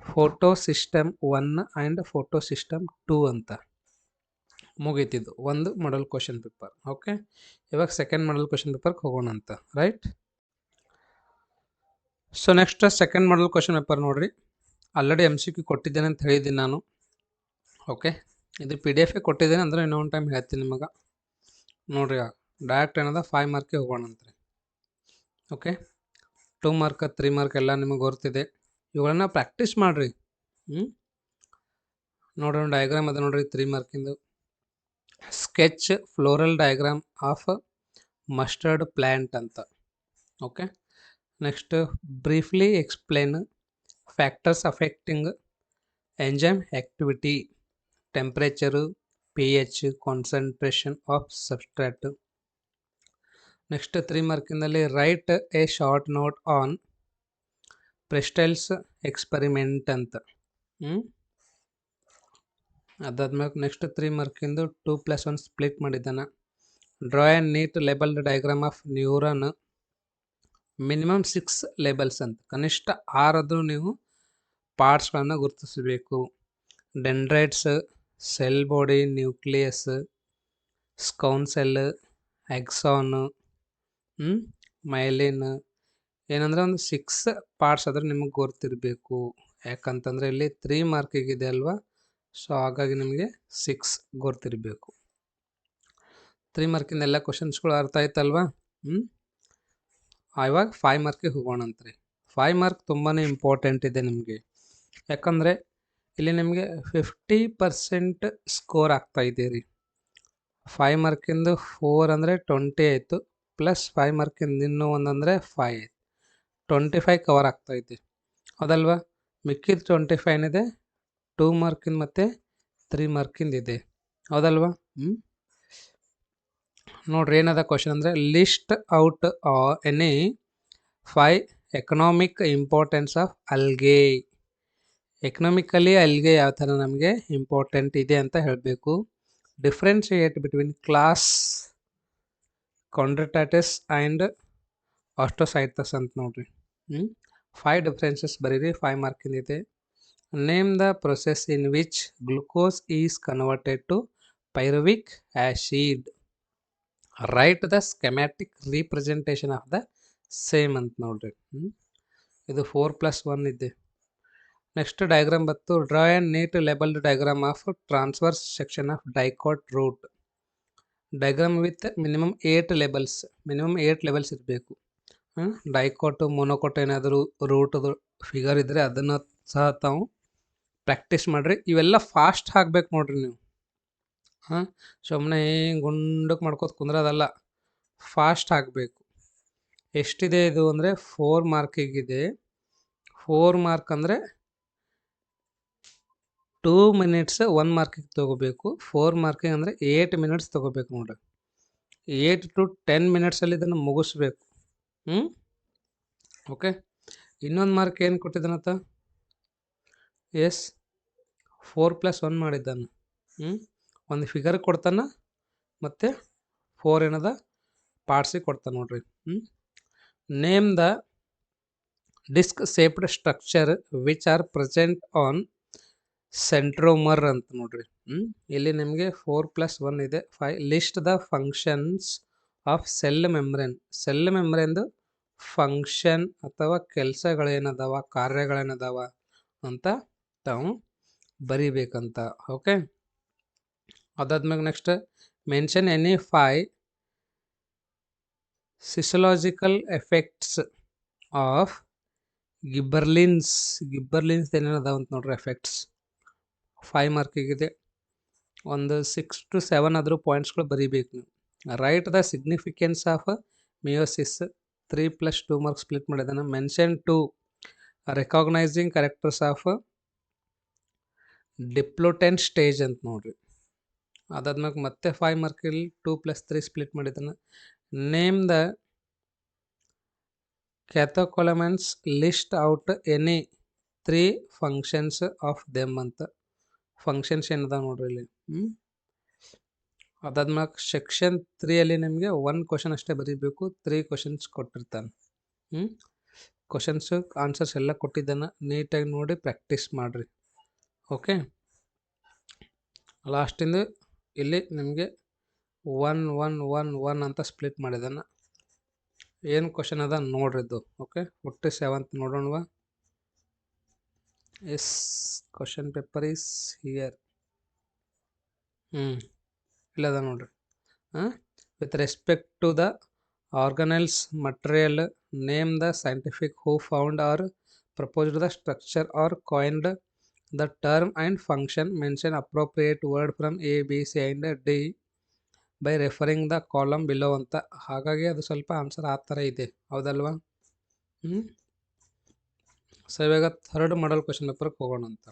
photo system 1 and photo system 2 ಅಂತ ಮುಗೀತಿದ್ದು ಒಂದು ಮಾಡಲ್ ಕ್ವಶನ್ ಪೇಪರ್. ಓಕೆ, ಇವಾಗ ಸೆಕೆಂಡ್ ಮಾಡಲ್ ಕ್ವಶನ್ ಪೇಪರ್ಗೆ ಹೋಗೋಣ ಅಂತ, right? So next second model question paper ನೋಡ್ರಿ. ಆಲ್ರೆಡಿ MCQ ಕೊಟ್ಟಿದ್ದೇನೆ ಅಂತ ಹೇಳಿದ್ದೀನಿ ನಾನು. ಓಕೆ, ಇದು PDF ಕೊಟ್ಟಿದ್ದೇನೆ ಅಂದರೆ ಇನ್ನೊಂದು ಟೈಮ್ ಹೇಳ್ತೀನಿ ನಿಮಗೆ. ನೋಡ್ರಿ, ಡೈರೆಕ್ಟ್ ಏನದ 5 ಮಾರ್ಕಿಗೆ ಹೋಗೋಣ ಅಂತ. ಓಕೆ, 2 ಮಾರ್ಕ್ 3 ಮಾರ್ಕ್ ಎಲ್ಲ ನಿಮಗೆ ಗೊತ್ತಿದೆ. ಇವುಗಳನ್ನ ಪ್ರಾಕ್ಟೀಸ್ ಮಾಡಿರಿ. ನೋಡೋಣ, ಡಯಾಗ್ರಾಮ್ ಅದ ನೋಡ್ರಿ 3 ಮಾರ್ಕಿಂದು. Sketch floral diagram of mustard plant ಅಂತ. Okay, next briefly explain factors affecting enzyme activity, temperature, pH, concentration of substrate. Next 3 ಮಾರ್ಕಿಂದಲ್ಲಿ write a short note on Priestley's experiment ಅಂತ. ಅದಾದ್ಮೇಲೆ ನೆಕ್ಸ್ಟ್ 3 ಮಾರ್ಕಿಂದು 2+1 ಸ್ಪ್ಲಿಟ್ ಮಾಡಿದ್ದಾನೆ. Draw and neat labelled diagram of neuron, minimum 6 labels ಅಂತ. ಕನಿಷ್ಠ 6 ನೀವು ಪಾರ್ಟ್ಸ್ಗಳನ್ನು ಗುರುತಿಸಬೇಕು. Dendrites, cell body, nucleus, Schwann cell, axon, myelin. ಏನಂದರೆ ಒಂದು 6 ಪಾರ್ಟ್ಸ್ ಆದ್ರೆ ನಿಮಗೆ ಗೊತ್ತಿರಬೇಕು. ಯಾಕಂತಂದರೆ ಇಲ್ಲಿ 3 ಮಾರ್ಕಿಗಿದೆ ಅಲ್ವಾ, ಸೊ ಹಾಗಾಗಿ ನಿಮಗೆ 6 ಗೊತ್ತಿರಬೇಕು. 3 ಮಾರ್ಕಿಂದ ಎಲ್ಲ ಕ್ವಶನ್ಸ್ಗಳು ಅರ್ಥ ಆಯ್ತಲ್ವಾ? ಇವಾಗ 5 ಮಾರ್ಕಿಗೆ ಹೋಗೋಣ ಅಂತ್ರಿ. 5 ಮಾರ್ಕ್ ತುಂಬಾ ಇಂಪಾರ್ಟೆಂಟ್ ಇದೆ ನಿಮಗೆ. ಯಾಕಂದರೆ ಇಲ್ಲಿ ನಿಮಗೆ 50% ಸ್ಕೋರ್ ಆಗ್ತಾ ಇದೆ ರೀ. 5 ಮಾರ್ಕಿಂದು 4 ಅಂದರೆ 20 ಆಯಿತು, ಪ್ಲಸ್ 5 ಮಾರ್ಕಿಂದ ಇನ್ನೂ ಒಂದಂದರೆ 5 ಆಯಿತು. 25 ಕವರ್ ಆಗ್ತಾ ಇದೆ, ಹೌದಲ್ವಾ? ಮಿಕ್ಕಿದ 25 ಏನಿದೆ 2 ಮಾರ್ಕಿಂದ ಮತ್ತು 3 ಮಾರ್ಕಿಂದ ಇದೆ, ಹೌದಲ್ವಾ? ನೋಡ್ರಿ, ಏನದ ಕ್ವಶನ್ ಅಂದರೆ list out any 5 economic importance of algae. Economically algae ಯಾವ ಥರ ನಮಗೆ ಇಂಪಾರ್ಟೆಂಟ್ ಇದೆ ಅಂತ ಹೇಳಬೇಕು. Differentiate between class chondrocytes and astrocytes ಅಂತ ನೋಡ್ರಿ. 5 ಡಿಫ್ರೆನ್ಸಸ್ ಬರೀರಿ, 5 ಮಾರ್ಕಿಂದ ಇದೆ. Name the process in which glucose is converted to pyruvic acid. Write the schematic representation of the same ಅಂತ ನೋಡ್ರಿ. ಇದು 4+1 ಇದೆ. ನೆಕ್ಸ್ಟ್ ಡಯಾಗ್ರಾಮ್ ಬತ್ತು. Draw and neat labelled diagram of transverse section of dicot root. Diagram with minimum 8 labels, minimum 8 labels ಇರಬೇಕು. Dicot ಮೊನೋಕೋಟ್ ಏನಾದರೂ ರೂಟದು figure ಇದ್ದರೆ ಅದನ್ನು ಸಹ ತಾವು ಪ್ರಾಕ್ಟೀಸ್ ಮಾಡಿರಿ. ಇವೆಲ್ಲ ಫಾಸ್ಟ್ ಹಾಕ್ಬೇಕು ನೋಡ್ರಿ ನೀವು. ಸುಮ್ಮನೆ ಗುಂಡಕ್ಕೆ ಮಾಡ್ಕೋತ ಕುಂದ್ರೋದಲ್ಲ, ಫಾಸ್ಟ್ ಹಾಕಬೇಕು. ಎಷ್ಟಿದೆ ಇದು ಅಂದರೆ 4 ಮಾರ್ಕಿಗಿದೆ. 4 ಮಾರ್ಕ್ ಅಂದರೆ 2 ಮಿನಿಟ್ಸ್ 1 ಮಾರ್ಕಿಗೆ ತೊಗೋಬೇಕು. 4 ಮಾರ್ಕಿಗೆ ಅಂದರೆ 8 ಮಿನಿಟ್ಸ್ ತೊಗೋಬೇಕು ನೋಡ್ರಿ. 8 to 10 ಮಿನಿಟ್ಸಲ್ಲಿ ಇದನ್ನು ಮುಗಿಸ್ಬೇಕು. ಓಕೆ, ಇನ್ನೊಂದು ಮಾರ್ಕ್ ಏನು ಕೊಟ್ಟಿದ್ದಾನತ್ತ? ಎಸ್, 4+1 ಮಾಡಿದ್ದಾನೆ. ಒಂದು ಫಿಗರ್ ಕೊಡ್ತಾನೆ ಮತ್ತು 4 ಏನದ ಪಾರ್ಟ್ಸಿಗೆ ಕೊಡ್ತಾನೆ ನೋಡ್ರಿ. Name the disc shaped structure which are present on centromere ಅಂತ ನೋಡ್ರಿ. ಇಲ್ಲಿ ನಿಮಗೆ 4+1 ಇದೆ. 5 list the functions of cell membrane. Cell ಮೆಮ್ಬ್ರೇನ್ದು ಫಂಕ್ಷನ್ ಅಥವಾ ಕೆಲಸಗಳೇನದಾವ, ಕಾರ್ಯಗಳೇನದಾವ ಅಂತ ತಾವು ಬರಿಬೇಕಂತ. ಓಕೆ, ಅದಾದ್ಮೇಲೆ next mention any 5 physiological effects of gibberellins ಏನೇನದಾವ ಅಂತ ನೋಡ್ರಿ ಎಫೆಕ್ಟ್ಸ್ 5 ಮಾರ್ಕಿಗಿದೆ. ಒಂದು 6 to 7 ಆದರೂ ಪಾಯಿಂಟ್ಸ್ಗಳು ಬರೀಬೇಕು ನೀವು. Write the significance of meiosis 3 + 2 marks split ಮಾಡಿದಾನೆ. Mention 2 recognising characters of diplotene stage ಅಂತ ನೋಡ್ರಿ. ಅದಾದ್ಮೇಲೆ ಮತ್ತೆ 5 ಮಾರ್ಕಲ್ಲಿ 2 + 3 ಸ್ಪ್ಲಿಟ್ ಮಾಡಿದಾನೆ. Name the catecholamines list out any 3 functions of them ಅಂತ ಫಂಕ್ಷನ್ಸ್ ಏನದ ನೋಡ್ರಿ ಇಲ್ಲಿ. ಅದಾದ್ಮೇಲೆ ಸೆಕ್ಷನ್ 3 ನಿಮಗೆ 1 ಕ್ವಶನ್ ಅಷ್ಟೇ ಬರೀಬೇಕು, 3 ಕ್ವಶನ್ಸ್ ಕೊಟ್ಟಿರ್ತಾನೆ. ಕ್ವಶನ್ಸ್ ಆನ್ಸರ್ಸ್ ಎಲ್ಲ ಕೊಟ್ಟಿದ್ದಾನೆ, ನೀಟಾಗಿ ನೋಡಿ ಪ್ರಾಕ್ಟೀಸ್ ಮಾಡಿರಿ. ಓಕೆ, ಲಾಸ್ಟಿಂದು ಇಲ್ಲಿ ನಿಮಗೆ 1 1 1 1 ಅಂತ ಸ್ಪ್ಲಿಟ್ ಮಾಡಿದ್ದಾನೆ. ಏನು ಕ್ವಶನ್ ಅದ ನೋಡ್ರಿದ್ದು. ಓಕೆ, 47th ನೋಡೋಣವಾ. Yes, question paper is here. ಇಲ್ಲದ ನೋಡ್ರಿ. With respect to the organelles material name the scientific who found or proposed the structure or coined the term and function. Mention appropriate word from A B C and D by referring the column below ಅಂತ. ಹಾಗಾಗಿ ಅದು ಸ್ವಲ್ಪ answer ಆ ಥರ ಇದೆ, ಹೌದಲ್ವಾ? So ಇವಾಗ 3rd ಮಾಡಲ್ question ಪೇಪರ್ಗೆ ಹೋಗೋಣ ಅಂತ.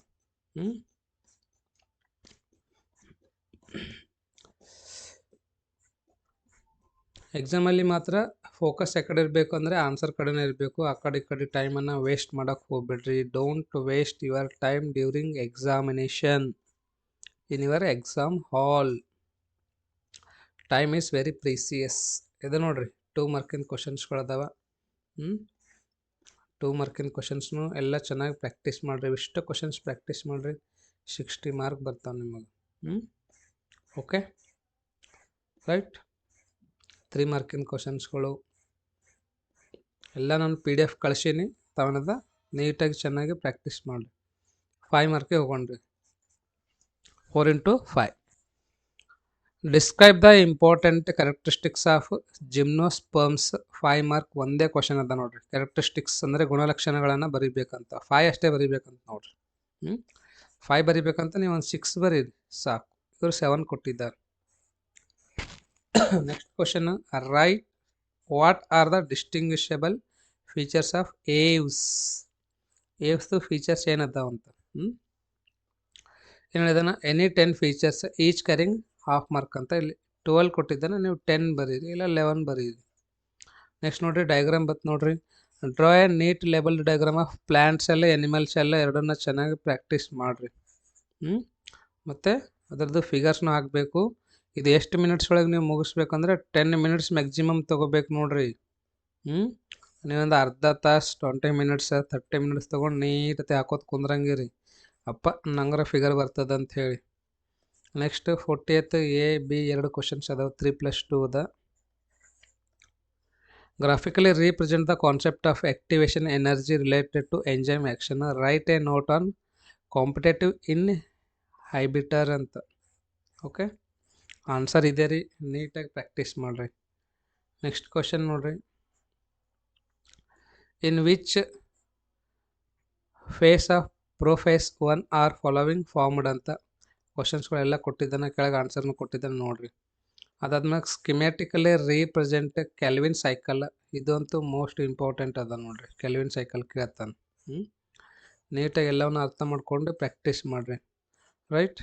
ಎಕ್ಸಾಮಲ್ಲಿ ಮಾತ್ರ ಫೋಕಸ್ ಯಾಕಡೆ ಇರಬೇಕು ಅಂದರೆ ಆನ್ಸರ್ ಕಡೆನೇ ಇರಬೇಕು. ಆ ಕಡೆ ಈ ಕಡೆ ಟೈಮನ್ನು ವೇಸ್ಟ್ ಮಾಡೋಕ್ಕೆ ಹೋಗ್ಬೇಡ್ರಿ. Don't waste your time during examination in your exam hall. Time is very precious. ಇದು ನೋಡ್ರಿ 2 ಮಾರ್ಕಿನ ಕ್ವಶನ್ಸ್ಗಳದಾವ. 2 ಮಾರ್ಕಿನ ಕ್ವಶನ್ಸ್ನು ಎಲ್ಲ ಚೆನ್ನಾಗಿ ಪ್ರಾಕ್ಟೀಸ್ ಮಾಡಿರಿ. ಇಷ್ಟು ಕ್ವಶನ್ಸ್ ಪ್ರಾಕ್ಟೀಸ್ ಮಾಡಿರಿ, 60 ಮಾರ್ಕ್ ಬರ್ತಾವೆ ನಿಮಗೆ. Okay, right. 3 ಮಾರ್ಕಿನ ಕ್ವಶನ್ಸ್ಗಳು ಎಲ್ಲ ನಾನು PDF ಕಳಿಸೀನಿ, ತವನದ ನೀಟಾಗಿ ಚೆನ್ನಾಗಿ ಪ್ರಾಕ್ಟೀಸ್ ಮಾಡಿರಿ. 5 ಮಾರ್ಕಿಗೆ ಹೋಗೋಣ್ರಿ. 4 into 5. Describe the important characteristics of gymnosperms. 5 mark ಒಂದೇ ಕ್ವಶನ್ ಅದ ನೋಡ್ರಿ. ಕ್ಯಾರೆಕ್ಟರಿಸ್ಟಿಕ್ಸ್ ಅಂದರೆ ಗುಣಲಕ್ಷಣಗಳನ್ನು ಬರೀಬೇಕಂತ. 5 ಅಷ್ಟೇ ಬರೀಬೇಕಂತ ನೋಡ್ರಿ. 5 ಬರೀಬೇಕಂತ ನೀವು ಒಂದು 6 ಬರೀರಿ ಸಾಕು. ಇವರು 7 ಕೊಟ್ಟಿದ್ದಾರೆ. Next question, write what are the distinguishable features of Aves. ಏವ್ಸ್ದು ಫೀಚರ್ಸ್ ಏನದಾವಂತ. ಏನು ಹೇಳಿದಾನ, any 10 features each carrying half mark ಅಂತ. ಇಲ್ಲಿ 12 ಕೊಟ್ಟಿದ್ದಾನೆ, ನೀವು 10 ಬರೀರಿ, ಇಲ್ಲ 11 ಬರೀರಿ. ನೆಕ್ಸ್ಟ್ ನೋಡ್ರಿ, ಡಯಾಗ್ರಾಮ್ ಬತ್ ನೋಡ್ರಿ. Draw a neat labelled diagram of plants ಎಲ್ಲ ಎನಿಮಲ್ಸ್ ಎಲ್ಲ ಎರಡನ್ನ ಚೆನ್ನಾಗಿ ಪ್ರಾಕ್ಟೀಸ್ ಮಾಡಿರಿ. ಮತ್ತು ಅದರದ್ದು ಫಿಗರ್ಸ್ನೂ ಹಾಕಬೇಕು. ಇದು ಎಷ್ಟು ಮಿನಿಟ್ಸ್ ಒಳಗೆ ನೀವು ಮುಗಿಸ್ಬೇಕಂದ್ರೆ 10 ಮಿನಿಟ್ಸ್ ಮ್ಯಾಕ್ಸಿಮಮ್ ತೊಗೋಬೇಕು ನೋಡ್ರಿ. ನೀವೊಂದು ಅರ್ಧ ತಾಸು 20 ಮಿನಿಟ್ಸ್ 30 ಮಿನಿಟ್ಸ್ ತೊಗೊಂಡು ನೀಟತೆ ಹಾಕೋದು ಕುಂದ್ರಂಗಿರಿ. ಅಪ್ಪ ನಂಗರ ಫಿಗರ್ ಬರ್ತದೆ ಅಂತ ಹೇಳಿ. Next 40th A B 2 questions ಅದಾವೆ. 3 + 2 ಅದ. Graphically represent the concept of activation energy related to enzyme action. Write a note on competitive inhibitor ಅಂತ. ಓಕೆ, ಆನ್ಸರ್ ಇದೆ ರೀ, ನೀಟಾಗಿ ಪ್ರಾಕ್ಟೀಸ್ ಮಾಡಿರಿ. ನೆಕ್ಸ್ಟ್ ಕ್ವಶನ್ ನೋಡ್ರಿ, in which phase of prophase 1 are following formed ಅಂತ ಕ್ವಶನ್ಸ್ಗಳೆಲ್ಲ ಕೊಟ್ಟಿದ್ದಾನೆ, ಕೆಳಗೆ ಆನ್ಸರ್ನು ಕೊಟ್ಟಿದ್ದಾನೆ ನೋಡ್ರಿ. ಅದಾದ್ಮೇಲೆ ಸ್ಕಿಮ್ಯಾಟಿಕಲಿ ರೀಪ್ರೆಸೆಂಟ್ ಕೆಲ್ವಿನ್ ಸೈಕಲ್. ಇದಂತೂ ಮೋಸ್ಟ್ ಇಂಪಾರ್ಟೆಂಟ್ ಅದ ನೋಡ್ರಿ. ಕೆಲ್ವಿನ್ ಸೈಕಲ್ ಕೇಳ್ತಾನೆ. ನೀಟಾಗಿ ಎಲ್ಲವನ್ನ ಅರ್ಥ ಮಾಡ್ಕೊಂಡು ಪ್ರಾಕ್ಟೀಸ್ ಮಾಡಿರಿ. ರೈಟ್.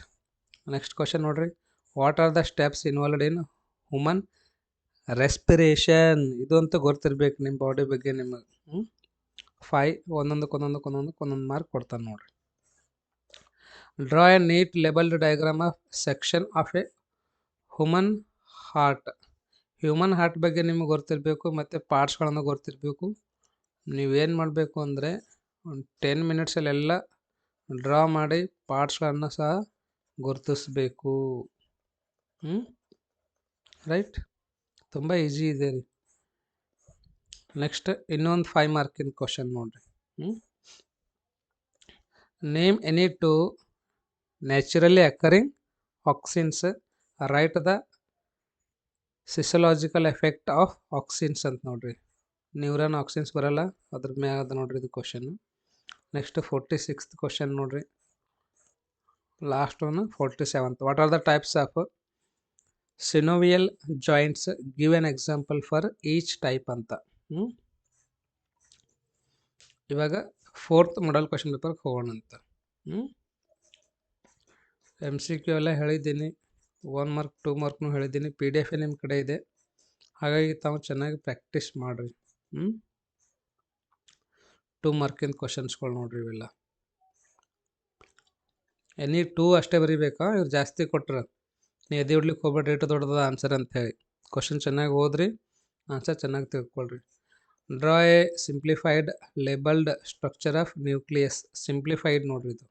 ನೆಕ್ಸ್ಟ್ ಕ್ವಶನ್ ನೋಡ್ರಿ, what are the steps involved in human respiration. ಇದಂತೂ ಗೊತ್ತಿರ್ಬೇಕು ನಿಮ್ಮ ಬಾಡಿ ಬಗ್ಗೆ ನಿಮಗೆ. 5 ಒಂದೊಂದು ಮಾರ್ಕ್ ಕೊಡ್ತಾನೆ ನೋಡ್ರಿ. Draw a neat labelled diagram of section of a human heart. Human heart ಬಗ್ಗೆ ನಿಮಗೆ ಗೊತ್ತಿರಬೇಕು ಮತ್ತು ಪಾರ್ಟ್ಸ್ಗಳನ್ನು ಗೊತ್ತಿರಬೇಕು. ನೀವೇನು ಮಾಡಬೇಕು ಅಂದರೆ ಒಂದು 10 ಮಿನಿಟ್ಸಲ್ಲೆಲ್ಲ ಡ್ರಾ ಮಾಡಿ ಪಾರ್ಟ್ಸ್ಗಳನ್ನು ಸಹ ಗುರುತಿಸ್ಬೇಕು. ರೈಟ್, ತುಂಬ ಈಸಿ ಇದೆ ರೀ. ನೆಕ್ಸ್ಟ್ ಇನ್ನೊಂದು 5 ಮಾರ್ಕಿನ ಕ್ವಶನ್ ನೋಡ್ರಿ. Name any 2 naturally occurring auxins write the physiological effect of auxins ಅಂತ ನೋಡ್ರಿ. ನ್ಯೂರಾನ್ ಆಕ್ಸಿನ್ಸ್ ಬರಲ್ಲ, ಅದ್ರ ಮ್ಯಾಗ ಅದ ನೋಡ್ರಿ ಇದು ಕ್ವಶನ್. ನೆಕ್ಸ್ಟ್ 46th ಕ್ವಶನ್ ನೋಡ್ರಿ, last one 47th. What are the types of ಸಿನೋವಿಯಲ್ joints, give an example for each type ಅಂತ. ಇವಾಗ 4th ಮಾಡಲ್ ಕ್ವಶನ್ ಪೇಪರ್ಗೆ ಹೋಗೋಣ ಅಂತ. MCQ ಎಲ್ಲ ಹೇಳಿದ್ದೀನಿ, 1 ಮಾರ್ಕ್ 2 ಮಾರ್ಕ್ನು ಹೇಳಿದ್ದೀನಿ. PDF ನಿಮ್ಮ ಕಡೆ ಇದೆ, ಹಾಗಾಗಿ ತಾವು ಚೆನ್ನಾಗಿ ಪ್ರಾಕ್ಟೀಸ್ ಮಾಡಿರಿ. 2 ಮಾರ್ಕಿಂದ ಕ್ವಶನ್ಸ್ಗಳು ನೋಡ್ರಿ ಇವೆಲ್ಲ. ಎನಿ 2 ಅಷ್ಟೇ ಬರೀಬೇಕಾ, ಇವ್ರು ಜಾಸ್ತಿ ಕೊಟ್ರೆ ನೀವು ಎದೆ ಹೊಡ್ಲಿಕ್ಕೆ ಹೋಗ್ಬೇಡ್ರಿ, ರೇಟು ದೊಡ್ಡದ ಆನ್ಸರ್ ಅಂತ ಹೇಳಿ. ಕ್ವಶನ್ ಚೆನ್ನಾಗಿ ಓದ್ರಿ, ಆನ್ಸರ್ ಚೆನ್ನಾಗಿ ತಿಳ್ಕೊಳ್ರಿ. Draw a simplified labelled structure of nucleus. Simplified ನೋಡ್ರಿ ಇದು.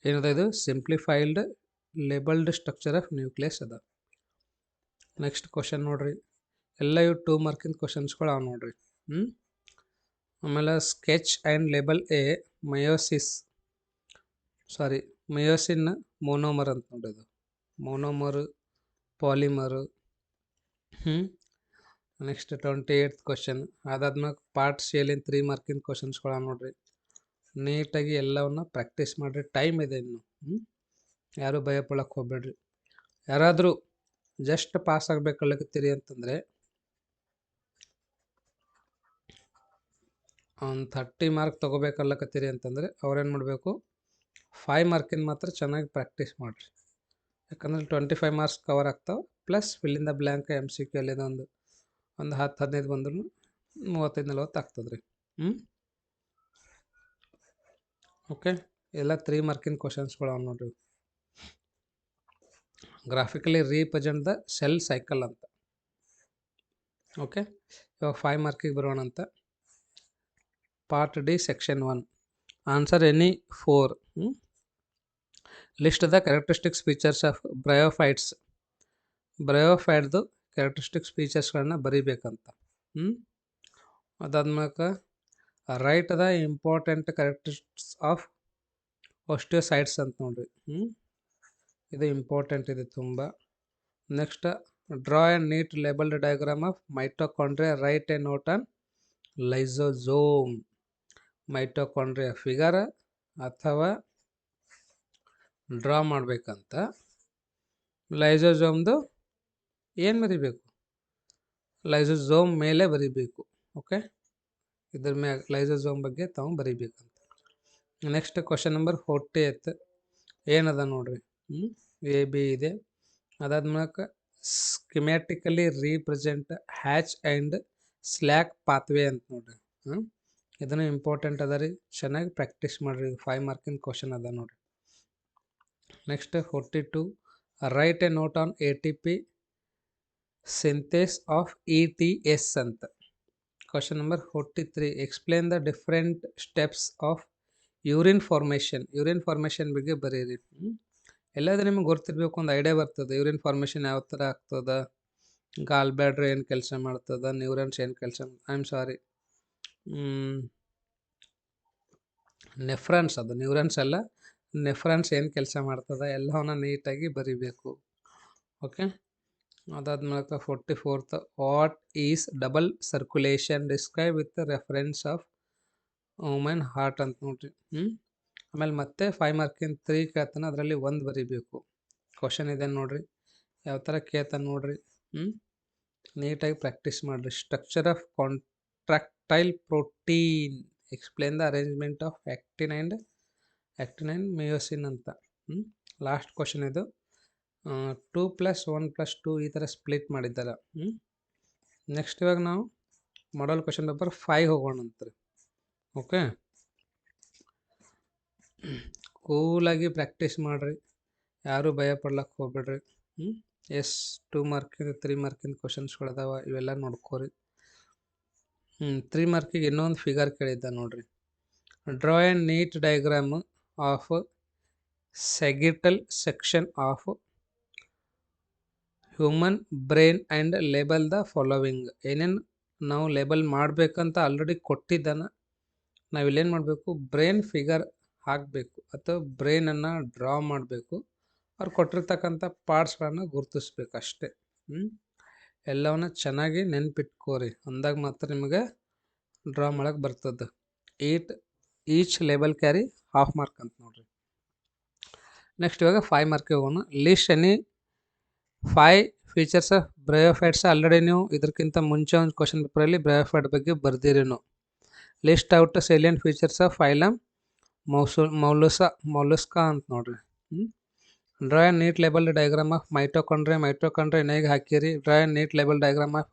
ಏನದ ಇದು? Simplified labelled structure of nucleus ಅದ. ನೆಕ್ಸ್ಟ್ ಕ್ವಶನ್ ನೋಡ್ರಿ, ಎಲ್ಲ ಇವು 2 ಮಾರ್ಕಿಂದ ಕ್ವಶನ್ಸ್ಗಳು ಅವು ನೋಡ್ರಿ. ಆಮೇಲೆ sketch and label a myosin monomer ಅಂತ ನೋಡೋದು. Monomer, polymer. Next 28th question. ಅದಾದ್ಮೇಲೆ ಪಾರ್ಟ್ ಸಿಯಲ್ಲಿನ 3 ಮಾರ್ಕಿಂದ ಕ್ವಶನ್ಸ್ಗಳು ನೋಡ್ರಿ. ನೀಟಾಗಿ ಎಲ್ಲವನ್ನ ಪ್ರಾಕ್ಟೀಸ್ ಮಾಡಿರಿ, ಟೈಮ್ ಇದೆ ಇನ್ನು. ಯಾರು ಭಯ ಪಡಕ್ಕೆ ಹೋಗ್ಬೇಡ್ರಿ. ಯಾರಾದರೂ ಜಸ್ಟ್ ಪಾಸ್ ಆಗಬೇಕಲ್ಲಕತ್ತೀರಿ ಅಂತಂದರೆ ಒಂದು 30 ಮಾರ್ಕ್ ತೊಗೋಬೇಕಲ್ಲಕತ್ತೀರಿ ಅಂತಂದರೆ ಅವ್ರೇನು ಮಾಡಬೇಕು, 5 ಮಾರ್ಕಿಂದ ಮಾತ್ರ ಚೆನ್ನಾಗಿ ಪ್ರಾಕ್ಟೀಸ್ ಮಾಡಿರಿ. ಯಾಕಂದ್ರೆ 25 ಮಾರ್ಕ್ಸ್ ಕವರ್ ಆಗ್ತಾವೆ, plus fill in the blank MCQ ಅಲ್ಲಿದೆ ಒಂದು 10-15 ಬಂದ್ರೂ 35-40 ಆಗ್ತದೆ ರೀ. ಓಕೆ, ಎಲ್ಲ 3 ಮಾರ್ಕಿನ ಕ್ವಶನ್ಸ್ಗಳು ಅವು ನೋಡ್ರಿ. Graphically represent the cell cycle ಅಂತ. ಓಕೆ, ಇವಾಗ 5 ಮಾರ್ಕಿಗೆ ಬರೋಣ ಅಂತ. Part D section 1. Answer any 4. List the characteristics features of bryophytes. ಬ್ರಯೋಫೈಟ್ದು ಕ್ಯಾರೆಕ್ಟರಿಸ್ಟಿಕ್ಸ್ ಫೀಚರ್ಸ್ಗಳನ್ನ ಬರೀಬೇಕಂತ. ಅದಾದ್ಮೇಲೆ write the important characteristics of osteocytes ಅಂತ ನೋಡ್ರಿ. ಇದು ಇಂಪಾರ್ಟೆಂಟ್ ಇದೆ ತುಂಬ. Next draw a neat labelled diagram of mitochondria, write a note on lysosome. Mitochondria figure ಅಥವಾ ಡ್ರಾ ಮಾಡಬೇಕಂತ. ಲೈಸೋಸೋಮ್ದು ಏನು ಬರೀಬೇಕು? ಲೈಸೋಸೋಮ್ ಮೇಲೆ ಬರೀಬೇಕು. ಓಕೆ, ಇದ್ರ ಮ್ಯಾಗ ಲೈಸೋಸೋಮ್ ಬಗ್ಗೆ ತಾವು ಬರೀಬೇಕಂತ. ನೆಕ್ಸ್ಟ್ ಕ್ವಶನ್ ನಂಬರ್ 40th ಏನದ ನೋಡ್ರಿ. AB ಇದೆ. ಅದಾದ್ಮೇಲೆ schematically represent hatch and slack pathway ಅಂತ ನೋಡ್ರಿ. ಇದನ್ನು ಇಂಪಾರ್ಟೆಂಟ್ ಅದ ರೀ, ಚೆನ್ನಾಗಿ ಪ್ರಾಕ್ಟೀಸ್ ಮಾಡಿರಿ. 5 ಮಾರ್ಕಿನ ಕ್ವಶನ್ ಅದ ನೋಡ್ರಿ. Next 42 right a note on ATP synthase of ETS ಅಂತ. Question number 43 explain the different steps of urine formation. Urine formation ಬಗ್ಗೆ ಬರೀರಿ. ಎಲ್ಲಾದ್ರೂ ನಿಮ್ಗೆ ಗೊತ್ತಿರಬೇಕು, ಒಂದು ಐಡಿಯಾ ಬರ್ತದೆ ಯೂರಿನ್ ಫಾರ್ಮೇಷನ್ ಯಾವ ಥರ ಆಗ್ತದೆ, ಗಾಲ್ ಬ್ಯಾಡ್ರ್ ಏನು ಕೆಲಸ ಮಾಡ್ತದೆ, ನ್ಯೂರನ್ಸ್ ಏನು ಕೆಲಸ, ನೆಫ್ರಾನ್ಸ್, ಅದು ನ್ಯೂರನ್ಸ್ ಅಲ್ಲ, ನೆಫ್ರಾನ್ಸ್ ಏನು ಕೆಲಸ ಮಾಡ್ತದೆ ಎಲ್ಲವನ್ನ ನೀಟಾಗಿ ಬರೀಬೇಕು. ಓಕೆ, ಅದಾದ್ಮೇಲೆ 44th what is double circulation, describe with reference of women heart ಅಂತ ನೋಡ್ರಿ. ಆಮೇಲೆ ಮತ್ತೆ 5 ಮಾರ್ಕಿನ 3 ಕೇಳ್ತಾನೆ, ಅದರಲ್ಲಿ 1 ಬರೀಬೇಕು. ಕ್ವಶನ್ ಇದೆ ನೋಡ್ರಿ, ಯಾವ ಥರ ಕೇಳ್ತಾನೆ ನೋಡ್ರಿ. ನೀಟಾಗಿ ಪ್ರಾಕ್ಟೀಸ್ ಮಾಡಿರಿ. Structure of contractile protein, explain the arrangement of actin and myosin ಅಂತ. ಲಾಸ್ಟ್ ಕ್ವಶನ್ ಇದು. 2+1+2 ಈ ಥರ ಸ್ಪ್ಲಿಟ್ ಮಾಡಿದ್ದಾರೆ. ನೆಕ್ಸ್ಟ್ ಇವಾಗ ನಾವು ಮಾಡಲ್ ಕ್ವಶನ್ ಪೇಪರ್ 5 ಹೋಗೋಣ ಅಂತ್ರಿ. ಓಕೆ, ಕೂಲಾಗಿ ಪ್ರಾಕ್ಟೀಸ್ ಮಾಡಿರಿ, ಯಾರೂ ಭಯ ಪಡ್ಲಕ್ಕೆ ಹೋಗ್ಬೇಡ್ರಿ. 2 ಮಾರ್ಕಿಂದ 3 ಮಾರ್ಕಿಂದ ಕ್ವಶನ್ಸ್ಗಳದಾವ, ಇವೆಲ್ಲ ನೋಡ್ಕೋರಿ. 3 ಮಾರ್ಕಿಗೆ ಇನ್ನೊಂದು ಫಿಗರ್ ಕೇಳಿದ್ದ ನೋಡ್ರಿ. Draw a neat diagram of sagittal section of human brain and label the following. ಏನೇನು ನಾವು ಲೇಬಲ್ ಮಾಡಬೇಕಂತ ಆಲ್ರೆಡಿ ಕೊಟ್ಟಿದ್ದಾನ, ನಾವಿಲ್ಲೇನು ಮಾಡಬೇಕು, ಬ್ರೈನ್ ಫಿಗರ್ ಹಾಕಬೇಕು ಅಥವಾ ಬ್ರೈನನ್ನು ಡ್ರಾ ಮಾಡಬೇಕು. ಅವ್ರು ಕೊಟ್ಟಿರ್ತಕ್ಕಂಥ ಪಾರ್ಟ್ಸ್ಗಳನ್ನು ಗುರುತಿಸ್ಬೇಕು ಅಷ್ಟೇ. ಎಲ್ಲವನ್ನ ಚೆನ್ನಾಗಿ ನೆನ್ಪಿಟ್ಕೋರಿ, ಅಂದಾಗ ಮಾತ್ರ ನಿಮಗೆ ಡ್ರಾ ಮಾಡಕ್ಕೆ ಬರ್ತದೆ. Each label carry half mark ಅಂತ ನೋಡ್ರಿ. ನೆಕ್ಸ್ಟ್ ಇವಾಗ 5 ಮಾರ್ಕ್ಗೆ ಹೋಗೋಣ. List any 5 features of bryophytes. Already ನೀವು ಇದಕ್ಕಿಂತ ಮುಂಚೆ ಒಂದು ಕ್ವಶನ್ ಪೇಪರಲ್ಲಿ ಬ್ರಯೋಫೈಟ್ ಬಗ್ಗೆ ಬರ್ದಿರಿ ನೀವು. List out salient features of phylum Mollusca ಅಂತ ನೋಡ್ರಿ. Draw and neat label diagram of mitochondria ಏನಾಗಿ ಹಾಕಿರಿ. Draw and neat label diagram of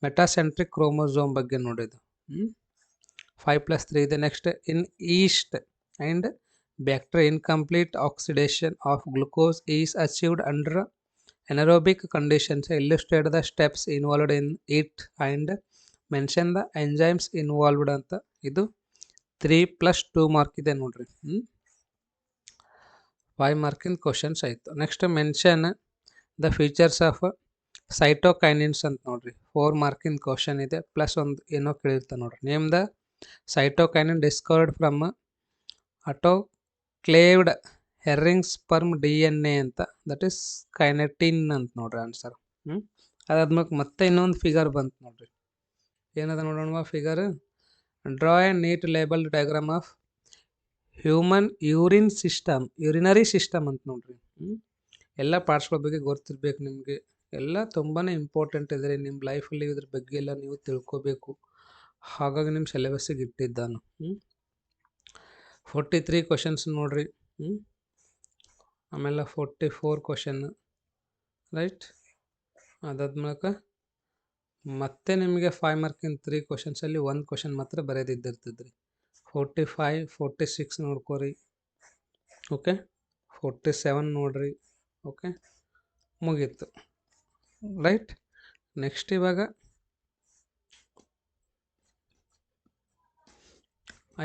metacentric chromosome ಬಗ್ಗೆ ನೋಡಿದ್ದು. 5+3 ಇದೆ. Next in yeast and bacteria incomplete oxidation of glucose is achieved under anaerobic conditions. Illustrate the steps involved in it and mention the enzymes involved ಅಂತ. ಇದು 3+2 mark ಇದೆ ನೋಡ್ರಿ. 5 ಮಾರ್ಕಿನ questions ಆಯಿತು. Next mention the features of cytokinins ಅಂತ ನೋಡ್ರಿ. 4 ಮಾರ್ಕಿನ question ಇದೆ, plus ಒಂದು ಏನೋ ಕೇಳಿರ್ತಾರೆ ನೋಡ್ರಿ. Name the cytokinin discovered from autoclaved herring sperm DNA ಅಂತ, ದಟ್ ಈಸ್ ಕೈನೆಟಿನ್ ಅಂತ ನೋಡ್ರಿ ಆನ್ಸರ್. ಅದಾದ್ಮೇಲೆ ಮತ್ತೆ ಇನ್ನೊಂದು ಫಿಗರ್ ಬಂತು ನೋಡ್ರಿ. ಏನದ ನೋಡೋಣ figure. Draw and neat label diagram of human urinary system ಅಂತ ನೋಡ್ರಿ. ಎಲ್ಲ ಪಾರ್ಟ್ಸ್ಗಳ ಬಗ್ಗೆ ಗೊತ್ತಿರ್ಬೇಕು ನಿಮಗೆ. ಎಲ್ಲ ತುಂಬಾ ಇಂಪಾರ್ಟೆಂಟ್ ಇದೆ ನಿಮ್ಮ ಲೈಫಲ್ಲಿ. ಇದ್ರ ಬಗ್ಗೆ ಎಲ್ಲ ನೀವು ತಿಳ್ಕೊಬೇಕು. ಹಾಗಾಗಿ ನಿಮ್ಮ ಸಿಲೆಬಸ್ಸಿಗೆ ಇಟ್ಟಿದ್ದಾನು. 43 ಕ್ವಶನ್ಸ್ ನೋಡ್ರಿ. ಆಮೇಲೆ 44 ಕ್ವಶನ್ ರೈಟ್. ಅದಾದ್ಮೇಲೆ ಮತ್ತೆ ನಿಮಗೆ 5 ಮಾರ್ಕಿನ 3 ಕ್ವಶನ್ಸಲ್ಲಿ 1 ಕ್ವಶನ್ ಮಾತ್ರ ಬರೆದಿದ್ದಿರ್ತದ್ರಿ. 45 46 ನೋಡ್ಕೋರಿ. ಓಕೆ, 47 ನೋಡ್ರಿ. ಓಕೆ, ಮುಗೀತು ರೈಟ್. ನೆಕ್ಸ್ಟ್ ಇವಾಗ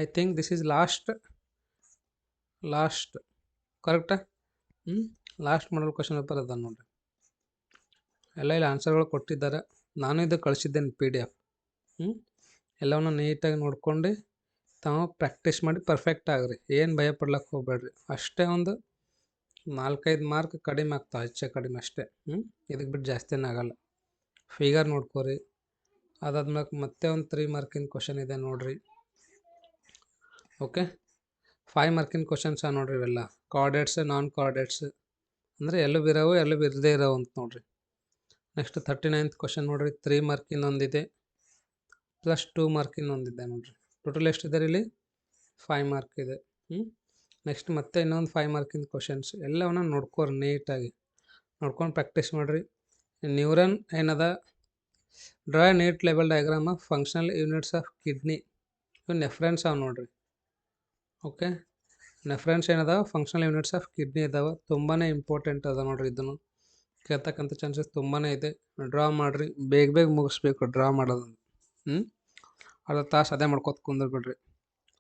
I think this is last ಕರೆಕ್ಟಾ? ಲಾಸ್ಟ್ ಮಾಡಲ್ ಕ್ವಶನ್ ಪೇಪರ್ ಅದ ನೋಡ್ರಿ. ಎಲ್ಲ ಇಲ್ಲಿ ಆನ್ಸರ್ಗಳು ಕೊಟ್ಟಿದ್ದಾರೆ. ನಾನು ಇದು ಕಳಿಸಿದ್ದೇನೆ PDF. ಎಲ್ಲವನ್ನು ನೀಟಾಗಿ ನೋಡ್ಕೊಂಡು ತಾವು ಪ್ರಾಕ್ಟೀಸ್ ಮಾಡಿ ಪರ್ಫೆಕ್ಟ್ ಆಗ್ರಿ. ಏನು ಭಯ ಪಡ್ಲಕ್ಕೆ ಹೋಗ್ಬೇಡ್ರಿ. ಅಷ್ಟೇ ಒಂದು 4-5 ಮಾರ್ಕ್ ಕಡಿಮೆ ಆಗ್ತಾವೆ, ಹೆಚ್ಚೆ ಕಡಿಮೆ ಅಷ್ಟೇ. ಇದಕ್ಕೆ ಬಿಟ್ಟು ಜಾಸ್ತಿನೇ ಆಗಲ್ಲ. ಫಿಗರ್ ನೋಡ್ಕೋರಿ. ಅದಾದ್ಮೇಲೆ ಮತ್ತೆ ಒಂದು 3 ಮಾರ್ಕಿನ ಕ್ವಶನ್ ಇದೆ ನೋಡ್ರಿ. ಓಕೆ, 5 ಮಾರ್ಕಿನ ಕ್ವಶನ್ಸ್ ನೋಡ್ರಿ. ಇವೆಲ್ಲ ಕಾರ್ಡೇಟ್ಸ್, ನಾನ್ ಕಾರ್ಡೇಟ್ಸ್ ಅಂದರೆ ಎಲ್ಲೂ ಇರೋವು ಎಲ್ಲೂ ಇರದೇ ಇರೋವು ಅಂತ ನೋಡ್ರಿ. ನೆಕ್ಸ್ಟ್ 39th ಕ್ವಶನ್ ನೋಡ್ರಿ. 3 ಮಾರ್ಕಿನ ಒಂದಿದೆ, +2 ಮಾರ್ಕಿನ ಒಂದಿದೆ ನೋಡ್ರಿ. ಟೋಟಲ್ ಎಷ್ಟಿದೆ ಇಲ್ಲಿ? 5 ಮಾರ್ಕ್ ಇದೆ. ನೆಕ್ಸ್ಟ್ ಮತ್ತೆ ಇನ್ನೊಂದು 5 ಮಾರ್ಕಿನ ಕ್ವಶನ್ಸ್. ಎಲ್ಲವನ್ನ ನೋಡ್ಕೋರಿ, ನೀಟಾಗಿ ನೋಡ್ಕೊಂಡು ಪ್ರಾಕ್ಟೀಸ್ ಮಾಡಿರಿ. ನ್ಯೂರನ್ ಏನದ, draw neat label diagram of functional units of kidney. ಇವು ನೆಫ್ರೆನ್ಸ್ ಅವ ನೋಡ್ರಿ. ಓಕೆ, ನೆಫ್ರೆನ್ಸ್ ಏನದ, ಫಂಕ್ಷನಲ್ ಯೂನಿಟ್ಸ್ ಆಫ್ ಕಿಡ್ನಿ ಇದಾವೆ. ತುಂಬಾ ಇಂಪಾರ್ಟೆಂಟ್ ಅದ ನೋಡ್ರಿ. ಇದನ್ನು ಕೇಳ್ತಕ್ಕಂಥ ಚಾನ್ಸಸ್ ತುಂಬಾ ಇದೆ. ಡ್ರಾ ಮಾಡಿರಿ, ಬೇಗ ಮುಗಿಸ್ಬೇಕು ಡ್ರಾ ಮಾಡೋದು. ಅರ್ಧ ತಾಸು ಅದೇ ಮಾಡ್ಕೊತ ಕುಂದ್ರಬಿಡ್ರಿ.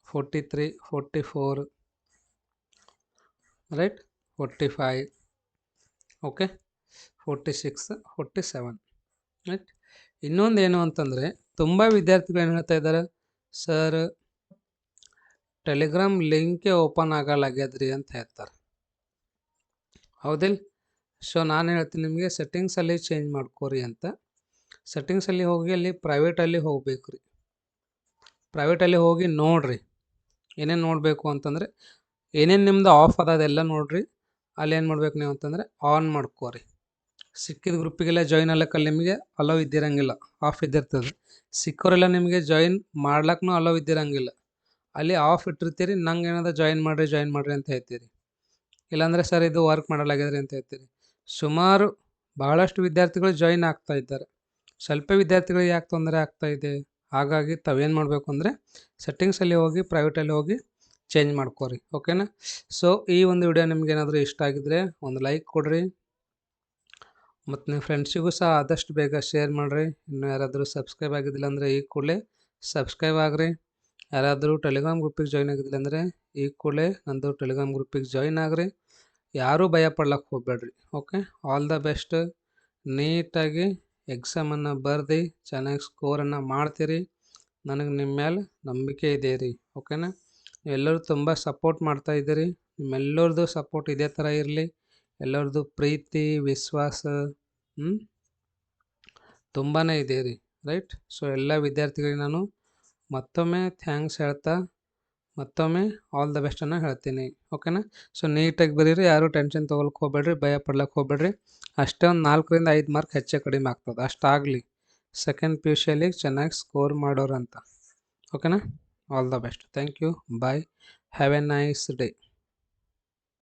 43 44 ರೈಟ್, 45 ಓಕೆ, 46 47 ರೈಟ್. ಇನ್ನೊಂದು ಏನು ಅಂತಂದರೆ, ತುಂಬ ವಿದ್ಯಾರ್ಥಿಗಳು ಏನು ಹೇಳ್ತಾ ಇದ್ದಾರೆ, ಸರ್ ಟೆಲಿಗ್ರಾಮ್ ಲಿಂಕೇ ಓಪನ್ ಆಗಲ್ಲಾಗ್ಯದ್ರಿ ಅಂತ ಹೇಳ್ತಾರೆ. ಹೌದಿಲ್ಲ? ಸೊ ನಾನು ಹೇಳ್ತೀನಿ ನಿಮಗೆ, ಸೆಟ್ಟಿಂಗ್ಸಲ್ಲಿ ಚೇಂಜ್ ಮಾಡ್ಕೋರಿ ಅಂತ. ಸೆಟ್ಟಿಂಗ್ಸಲ್ಲಿ ಹೋಗಿ ಅಲ್ಲಿ ಪ್ರೈವೇಟಲ್ಲಿ ಹೋಗ್ಬೇಕು ರೀ. ಪ್ರೈವೇಟಲ್ಲಿ ಹೋಗಿ ನೋಡಿರಿ. ಏನೇನು ನೋಡಬೇಕು ಅಂತಂದರೆ, ಏನೇನು ನಿಮ್ಮದು ಆಫ್ ಅದ ಅದೆಲ್ಲ ನೋಡಿರಿ. ಅಲ್ಲಿ ಏನು ಮಾಡ್ಬೇಕು ನೀವು ಅಂತಂದರೆ ಆನ್ ಮಾಡ್ಕೋರಿ. ಸಿಕ್ಕಿದ ಗ್ರೂಪಿಗೆಲ್ಲ ಜಾಯಿನ್ ಆಗ್ಲಿಕ್ಕಲ್ಲಿ ನಿಮಗೆ ಅಲೋ ಇದ್ದಿರಂಗಿಲ್ಲ, ಆಫ್ ಇದ್ದಿರ್ತದೆ. ಸಿಕ್ಕೋರೆಲ್ಲ ನಿಮಗೆ ಜಾಯಿನ್ ಮಾಡ್ಲಕ್ಕೂ ಅಲೋ ಇದ್ದಿರಂಗಿಲ್ಲ. ಅಲ್ಲಿ ಆಫ್ ಇಟ್ಟಿರ್ತೀರಿ. ನಂಗೆ ಏನದ ಜಾಯಿನ್ ಮಾಡಿರಿ ಅಂತ ಹೇಳ್ತೀರಿ. ಇಲ್ಲಾಂದರೆ ಸರ್ ಇದು ವರ್ಕ್ ಮಾಡಲಾಗಿದ್ರಿ ಅಂತ ಹೇಳ್ತೀರಿ. ಸುಮಾರು ಭಾಳಷ್ಟು ವಿದ್ಯಾರ್ಥಿಗಳು ಜಾಯಿನ್ ಆಗ್ತಾ ಇದ್ದಾರೆ. ಸ್ವಲ್ಪ ವಿದ್ಯಾರ್ಥಿಗಳು ಯಾಕೆ ತೊಂದರೆ ಆಗ್ತಾ ಇದೆ? ಹಾಗಾಗಿ ತಾವೇನು ಮಾಡಬೇಕು ಅಂದರೆ ಸೆಟ್ಟಿಂಗ್ಸಲ್ಲಿ ಹೋಗಿ ಪ್ರೈವೇಟಲ್ಲಿ ಹೋಗಿ ಚೇಂಜ್ ಮಾಡ್ಕೋರಿ. ಓಕೆನಾ? ಸೊ ಈ ಒಂದು ವಿಡಿಯೋ ನಿಮ್ಗೆ ಏನಾದರೂ ಇಷ್ಟ ಆಗಿದ್ರೆ ಒಂದು ಲೈಕ್ ಕೊಡಿರಿ, ಮತ್ತು ನಿಮ್ಮ ಫ್ರೆಂಡ್ಸಿಗೂ ಸಹ ಆದಷ್ಟು ಬೇಗ ಶೇರ್ ಮಾಡಿರಿ. ಇನ್ನೂ ಯಾರಾದರೂ ಸಬ್ಸ್ಕ್ರೈಬ್ ಆಗಿದ್ದಿಲ್ಲ ಅಂದರೆ ಈ ಕೂಡಲೇ ಸಬ್ಸ್ಕ್ರೈಬ್ ಆಗಿರಿ. ಯಾರಾದರೂ ಟೆಲಿಗ್ರಾಮ್ ಗ್ರೂಪಿಗೆ ಜಾಯ್ನ್ ಆಗಿದ್ದಿಲ್ಲ ಅಂದರೆ ಈ ಕೂಡಲೇ ನಂದು ಟೆಲಿಗ್ರಾಮ್ ಗ್ರೂಪಿಗೆ ಜಾಯ್ನ್ ಆಗಿರಿ. ಯಾರೂ ಭಯ ಪಡ್ಲಕ್ಕೆ ಹೋಗಬೇಡ್ರಿ. Okay, all the best. ನೀಟಾಗಿ ಎಕ್ಸಾಮನ್ನು ಬರೆದು ಚೆನ್ನಾಗಿ ಸ್ಕೋರನ್ನು ಮಾಡ್ತೀರಿ. ನನಗೆ ನಿಮ್ಮ ಮೇಲೆ ನಂಬಿಕೆ ಇದೆ ರೀ. ಓಕೆನಾ? ಎಲ್ಲರೂ ತುಂಬ ಸಪೋರ್ಟ್ ಮಾಡ್ತಾಯಿದ್ದೀರಿ. ನಿಮ್ಮೆಲ್ಲರದ್ದು ಸಪೋರ್ಟ್ ಇದೇ ಥರ ಇರಲಿ. ಎಲ್ಲರದ್ದು ಪ್ರೀತಿ ವಿಶ್ವಾಸ ತುಂಬಾ ಇದೆ ರೀ, ರೈಟ್. ಸೊ ಎಲ್ಲ ವಿದ್ಯಾರ್ಥಿಗಳಿಗೆ ನಾನು ಮತ್ತೊಮ್ಮೆ ಥ್ಯಾಂಕ್ಸ್ ಹೇಳ್ತಾ ಮತ್ತೊಮ್ಮೆ ಆಲ್ ದ ಬೆಸ್ಟನ್ನು ಹೇಳ್ತೀನಿ, ಓಕೆನಾ. ಸೊ ನೀಟಾಗಿ ಬರೀರಿ, ಯಾರೂ ಟೆನ್ಷನ್ ತೊಗೊಳಕ್ಕೆ ಹೋಗ್ಬೇಡ್ರಿ, ಭಯ ಪಡ್ಲಕ್ಕೆ ಹೋಗ್ಬೇಡ್ರಿ. ಅಷ್ಟೇ ಒಂದು 4ರಿಂದ 5 ಮಾರ್ಕ್ ಹೆಚ್ಚು ಕಡಿಮೆ ಆಗ್ತದೆ, ಅಷ್ಟಾಗಲಿ. ಸೆಕೆಂಡ್ ಪಿ ಯು ಸಿಯಲ್ಲಿ ಚೆನ್ನಾಗಿ ಸ್ಕೋರ್ ಮಾಡೋರಂತ, ಓಕೆನಾ. All the best. Thank you. Bye. Have a nice day.